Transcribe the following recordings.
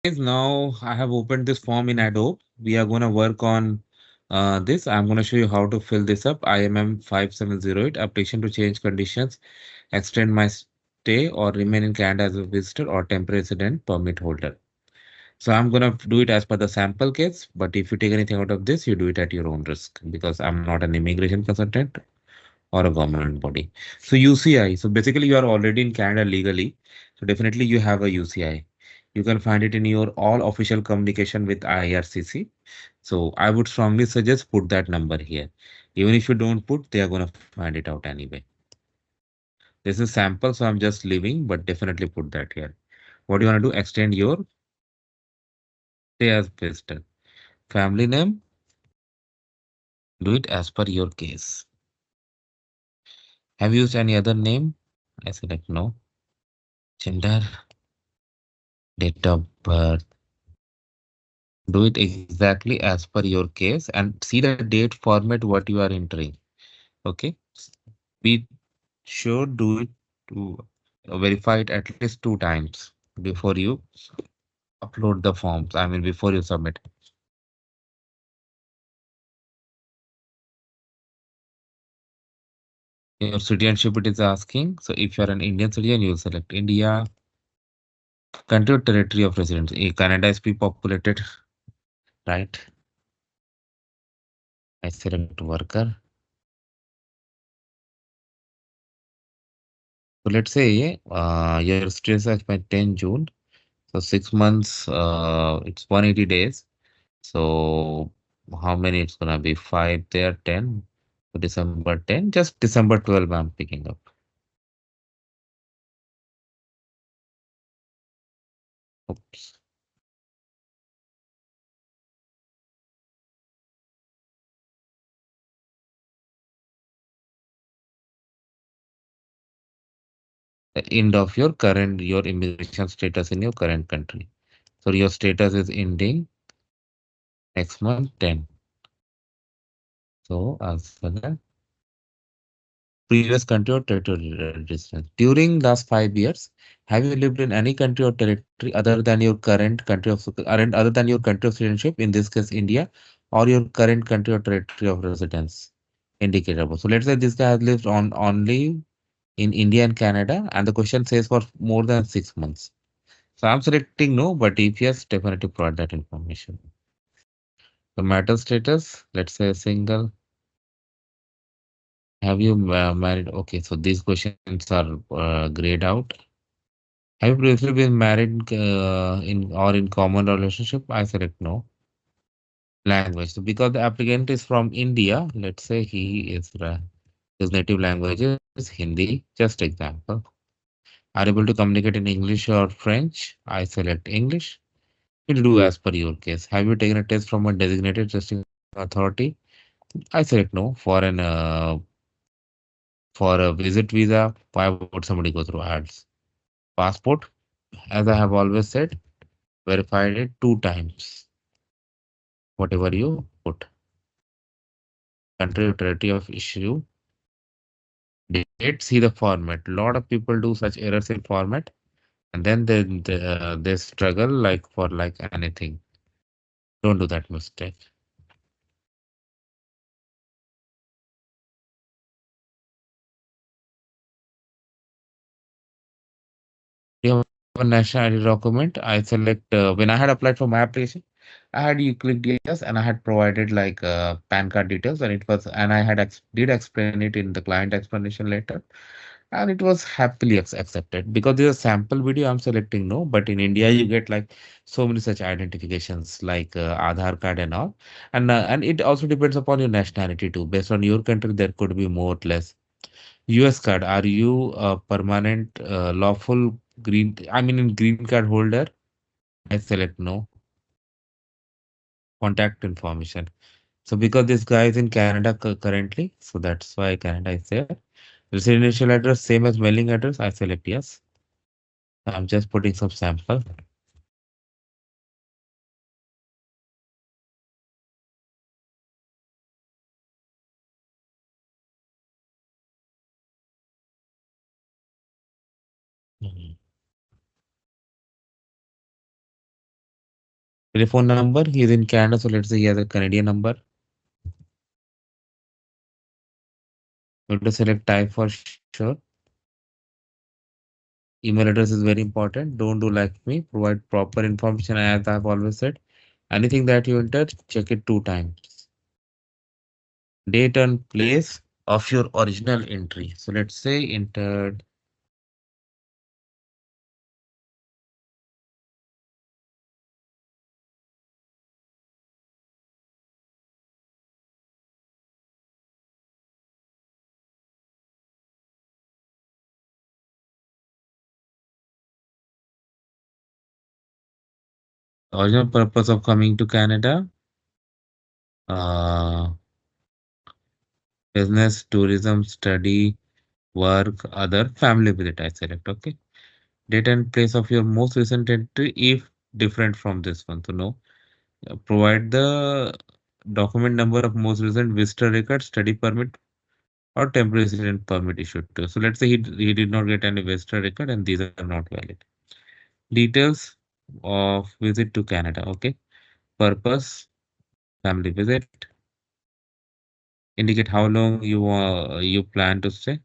Guys, now I have opened this form in Adobe. We are going to work on this. I'm going to show you how to fill this up. IMM 5708, application to change conditions, extend my stay or remain in Canada as a visitor or temporary resident permit holder. So I'm going to do it as per the sample case, but if you take anything out of this, you do it at your own risk because I'm not an immigration consultant or a government body. So UCI, so basically you are already in Canada legally. So definitely you have a UCI. You can find it in your all official communication with IRCC. So I would strongly suggest put that number here. Even if you don't put, they are going to find it out anyway. This is sample, so I'm just leaving, but definitely put that here. What do you want to do? Extend your stay as visitor. Family name, do it as per your case. Have you used any other name? I select no. Gender, date of birth. Do it exactly as per your case and see the date format what you are entering. Okay. Be sure do it to verify it at least 2 times before you upload the forms. I mean, before you submit. Your citizenship it is asking. So if you are an Indian citizen, you will select India. Country or territory of residence. Canada is pre-populated, right? I select worker. So let's say your status is by 10 June. So 6 months, it's 180 days. So how many it's gonna be? Five there, 10. So December 10, just December 12 I'm picking up. Oops. The end of your immigration status in your current country. So your status is ending next month 10. So as for the previous country or territory distance. During last 5 years, have you lived in any country or territory other than your current country of other than your country of citizenship, in this case India, or your current country or territory of residence indicated above? So let's say this guy has lived on only in India and Canada, and the question says for more than 6 months. So I'm selecting no, but if yes, definitely provide that information. The marital status, let's say single. Have you married? Okay, so these questions are grayed out. Have you previously been married in or in common relationship? I select no. Language. So because the applicant is from India, let's say his native language is Hindi. Just example. Are able to communicate in English or French? I select English. Will do as per your case. Have you taken a test from a designated testing authority? I select no. For a visit visa, why would somebody go through ads? Passport, as I have always said, verified it 2 times. Whatever you put. Country or territory of issue, date, see the format. A lot of people do such errors in format, and then they struggle like for like anything. Don't do that mistake. You have a national ID document. I select when I had applied for my application, I had you clicked yes, and I had provided like PAN card details, and it was and I had did explain it in the client explanation letter, and it was happily accepted because there's a sample video. I'm selecting no, but in India you get like so many such identifications like Aadhaar card and all, and it also depends upon your nationality too. Based on your country, there could be more or less. US card, are you a permanent lawful green? I mean, in green card holder, I select no. Contact information. So because this guy is in Canada currently, so that's why Canada is there. Residential address same as mailing address. I select yes. I'm just putting some sample. Mhm. Telephone number, he is in Canada, so let's say he has a Canadian number. Going to select type for sure. Email address is very important. Don't do like me. Provide proper information as I've always said. Anything that you enter, check it 2 times. Date and place of your original entry. So let's say entered original purpose of coming to Canada. Uh, Business, tourism, study, work, other, family visit. I select. Okay. Date and place of your most recent entry if different from this one. So no. Provide the document number of most recent visitor record, study permit, or temporary resident permit issued to. So let's say he did not get any visitor record and these are not valid. Details of visit to Canada. Okay. Purpose, family visit. Indicate how long you plan to stay.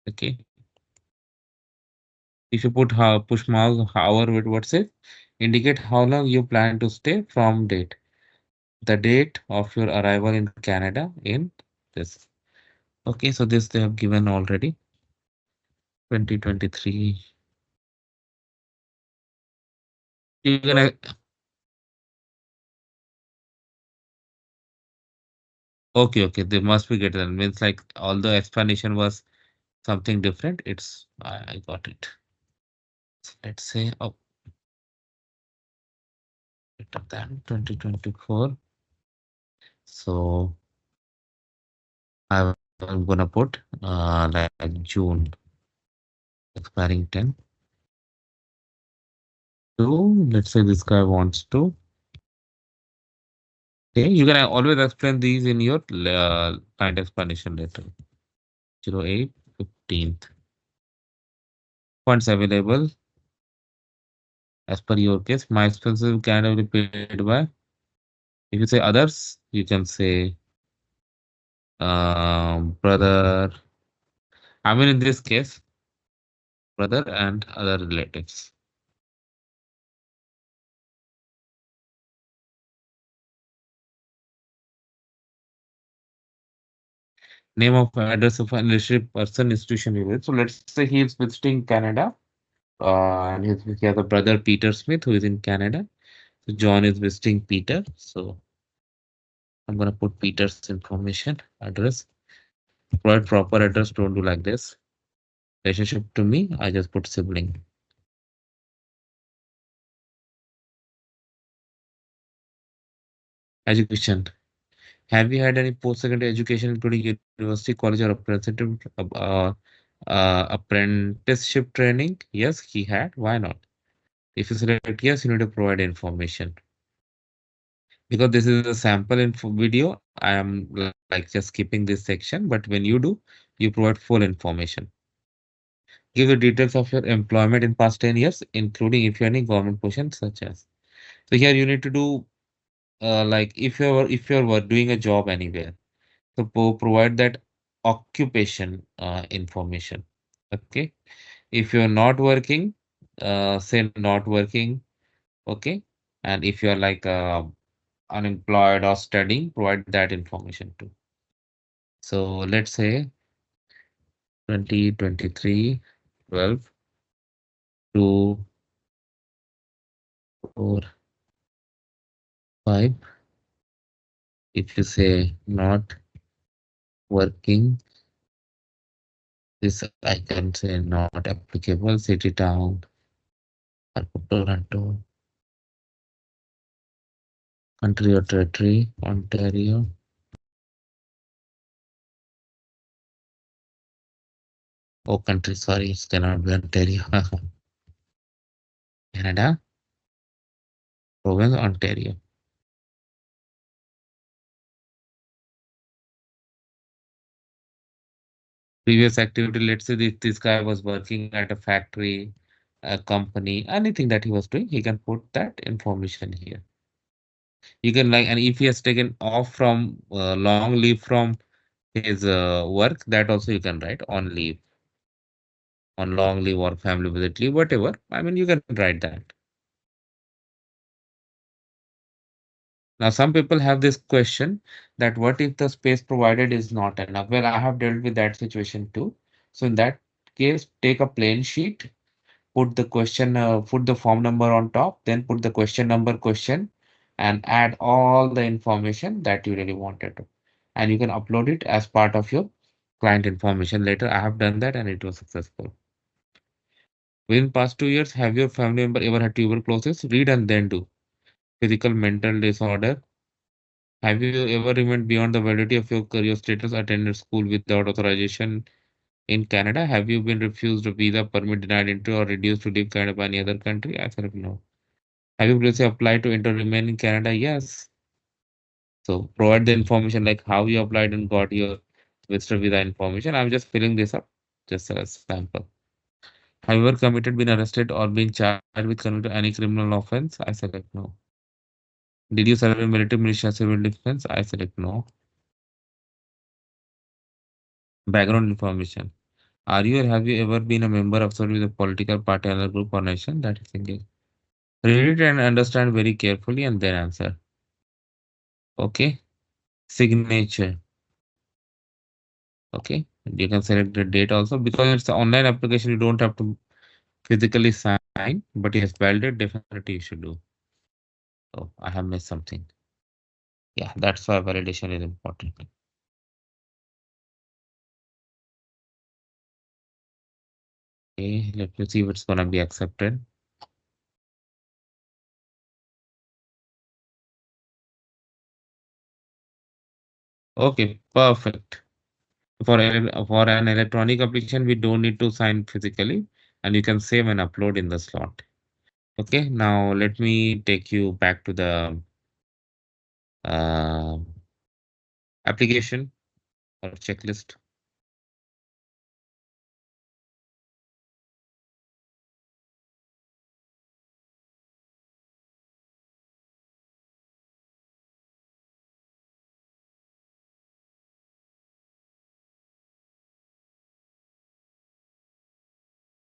Okay. If you put how push mark hour with what's it? Indicate how long you plan to stay from date. The date of your arrival in Canada in this. Okay, so this they have given already. 2023. You're gonna okay, they must be greater than means like although explanation was something different, it's I got it. So let's say greater than 2024. So I'm gonna put like June expiring 10 to let's say this guy wants to. Okay, you can always explain these in your client explanation letter. 08 15th. Funds available as per your case. My expenses can be paid by. If you say others, you can say brother. I mean, in this case, brother and other relatives. Name of address of an relationship person, institution. So let's say he is visiting Canada, and he has a brother Peter Smith who is in Canada. So John is visiting Peter. So I'm gonna put Peter's information, address, provide proper address. Don't do like this. Relationship to me, I just put sibling. Education. Have you had any post-secondary education, including university, college, or apprenticeship training? Yes, he had. Why not? If you select yes, you need to provide information. Because this is a sample info video, I am like just skipping this section. But when you do, you provide full information. Give the details of your employment in past 10 years, including if you any government position such as. So here you need to do like if you're doing a job anywhere. So provide that occupation information. Okay. If you're not working, say not working. Okay. And if you're like unemployed or studying, provide that information too. So let's say 2023, 12 to 4, 5. If you say not working, this I can say not applicable. City, town, or Toronto, country or territory, Ontario. Oh, country, sorry, it cannot be Ontario. Canada, province, Ontario. Previous activity, let's say this guy was working at a factory a company, anything that he was doing, he can put that information here. You can like, and if he has taken off from long leave from his work, that also you can write on leave, on long leave or family visit leave, whatever. I mean, you can write that. Now, some people have this question that what if the space provided is not enough? Well, I have dealt with that situation too. So in that case, take a plain sheet, put the form number on top, then put the question number question, and add all the information that you really wanted to. And you can upload it as part of your client information later. I have done that and it was successful. Within past 2 years, have your family member ever had tuberculosis? Read and then do. Physical mental disorder. Have you ever remained beyond the validity of your career status, attended school without authorization in Canada? Have you been refused a visa, permit denied entry, or reduced to live Canada by any other country? I said no. Have you previously applied to enter remain in Canada? Yes. So provide the information like how you applied and got your visitor visa information. I'm just filling this up, just a sample. Have you ever committed, been arrested, or been charged with convicted any criminal offense? I select no. Did you serve in military, militia, civil defense? I select no. Background information. Are you or have you ever been a member of some with a political party, other group, or nation? That is engaged. Read it and understand very carefully and then answer. Okay. Signature. Okay. You can select the date also because it's an online application. You don't have to physically sign, but yes, validate definitely you should do. Oh, I have missed something. Yeah, that's why validation is important. Okay, let me see what's gonna be accepted. Okay, perfect. For an electronic application, we don't need to sign physically, and you can save and upload in the slot. Okay, now let me take you back to the uh, application or checklist.